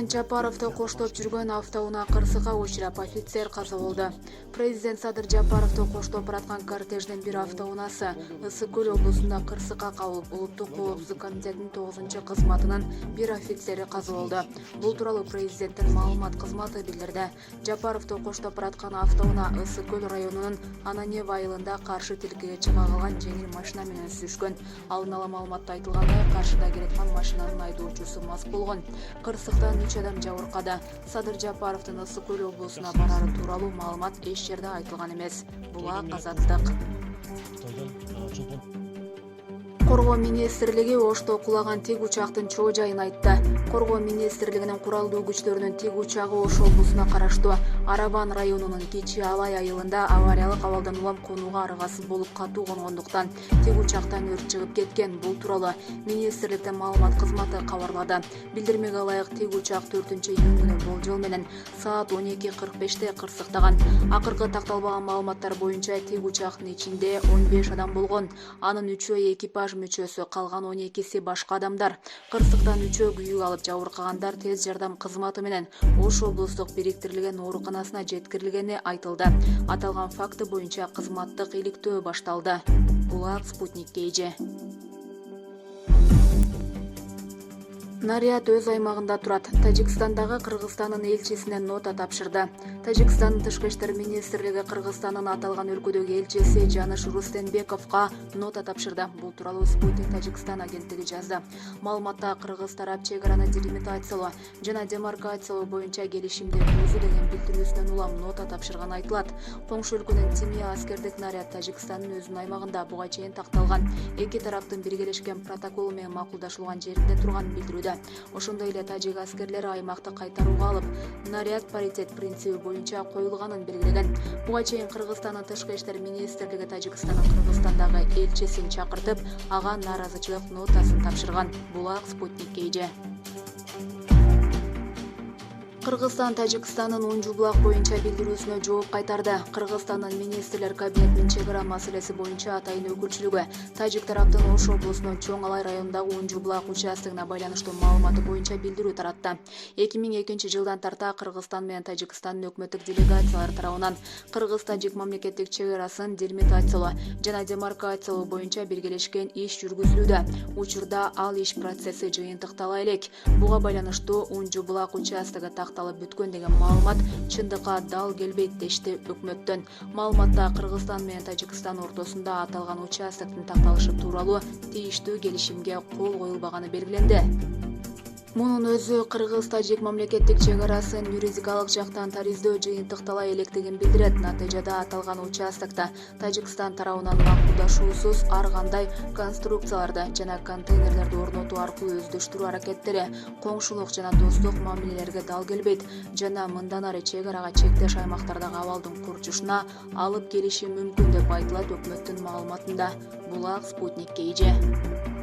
Президент Жапаровду коштоп жүргөн автоунаа кырсыкка учурап офицер каза болду. Президент Садыр Жапаровду коштоп бараткан кортеждин бир автоунаасы Ысык Көл облусунда кырсыкка кабылып, Улуттук коопсуздук комитетинин 9-кызматынын бир офицери каза болду. Бул тууралуу президенттин маалымат кызматы билдирди. Жапаровду коштоп бараткан автоунаа Ысык Көл районунун Ананев айылында каршы тилкеге чыга калган жеңил машина менен сүзүшкөн. Алдын ала маалыматта айтылгандай, каршыда келаткан машинанын айдоочусу мас болгон. Кырсыктан 3 адам жабыркады. Садыр Жапаровдун Ысык Көл облусуна барары тууралуу маалымат эч жерде айтылган эмес. Булак Азаттык. Коргоо министрлиги Ошто кулаган тик учактын чоо жайын айтты. Коргоо министрлигинин куралдуу күчтөрүнүн тик учагы Ош облусуна караштуу Арабан районунун Кичи Алай айылында авариялык абалдан улам конууга аргасыз болуп катуу конгондуктан тик учактан өрт чыгып кеткен. Бул тууралуу министрликтин маалымат кызматы кабарлады. Билдирмеге ылайык, тик учак 4-июнь күнү болжол менен саат 12:45 кырсыктаган. Акыркы такталбаган маалыматтар боюнча тик учактын ичинде 15 адам болгон. Анын 3-өө экипаж мүчөсү, калган 12си башка адамдар. Кырсыктан 3-өө күйүк алып жабыркагандар тез жардам кызматы менен Ош облустук бириктирилген ооруканасына жеткирилгени айтылды. Аталган факты боюнча кызматтык иликтөө башталды. Булак Спутник KG. Наряд өз аймагында турат. Тажикстандагы Кыргызстандын элчисине нота тапшырды. Тажикстандын тышкы иштер министрлиги Кыргызстандын аталган өлкөдөгү элчиси Жаныш Рустембековго нота тапшырды. Бул тууралуу Спутник Тажикстан агенттиги жазды. Маалыматта кыргыз тарап чек араны делимитациялоо жана демаркациялоо боюнча келишимди түзүү деген билдирүүсүнөн улам нота тапшырганы айтылат. Коңшу өлкөнүн Тимия аскердик наряд Тажикстандын өзүнүн аймагында буга чейин такталган эки тараптын биргелешкен протоколу менен макулдашылган жеринде турганын билдирүүдө. Ошондой эле тажик аскерлери аймакты кайтарууга алып, наряд паритет принциби боюнча коюлганын белгилеген. Буга чейин Кыргызстандын тышкы иштер министрлиги Тажикстандын Кыргызстандагы элчисин чакыртып, ага нааразычылык нотасын тапшырган. Булак Спутник KG. Кыргызстан Тажикстандын Унжу-Булак боюнча билдирүүсүнө жооп кайтарды. Кыргызстандын министрлер кабинетинин чек ара маселеси боюнча атайын өкүлчүлүгү тажик тараптын Ош облусунун Чоң Алай районундагы Унжу-Булак участогуна байланыштуу маалыматы боюнча билдирүү таратты. 2002 жылдан тарта Кыргызстан менен Тажикстандын өкмөттүк делегациялары тарабынан Кыргыз-Тажик мамлекеттик чек арасын делимитациялоо жана демаркациялоо боюнча биргелешкен иш жүргүзүлүүдө. Учурда ал иш процесси жыйынтыктала элек. Буга байланыштуу Унжу-Булак участогу такталып бүткөн деген маалымат чындыкка дал келбейт дешти өкмөттөн. Маалыматта Кыргызстан менен Тажикстан ортосунда аталган участоктун такталышы тууралуу тийиштүү келишимге кол коюлбаганы белгиленди. Мунун өзү Кыргыз-Тажик мамлекеттик чек арасын юридикалык жактан тариздөө жыйынтыктала электигин билдирет. Натыйжада аталган участокто Тажикстан тарабынан макулдашуусуз ар кандай конструкцияларды жана контейнерлерди орнотуу аркылуу өздөштүрүү аракеттери коңшулук жана достук мамилелерге дал келбейт жана мындан ары чек арага чектеш аймактардагы абалдын курчушуна алып келиши мүмкүн деп айтылат өкмөттүн маалыматында. Булак Спутник KG.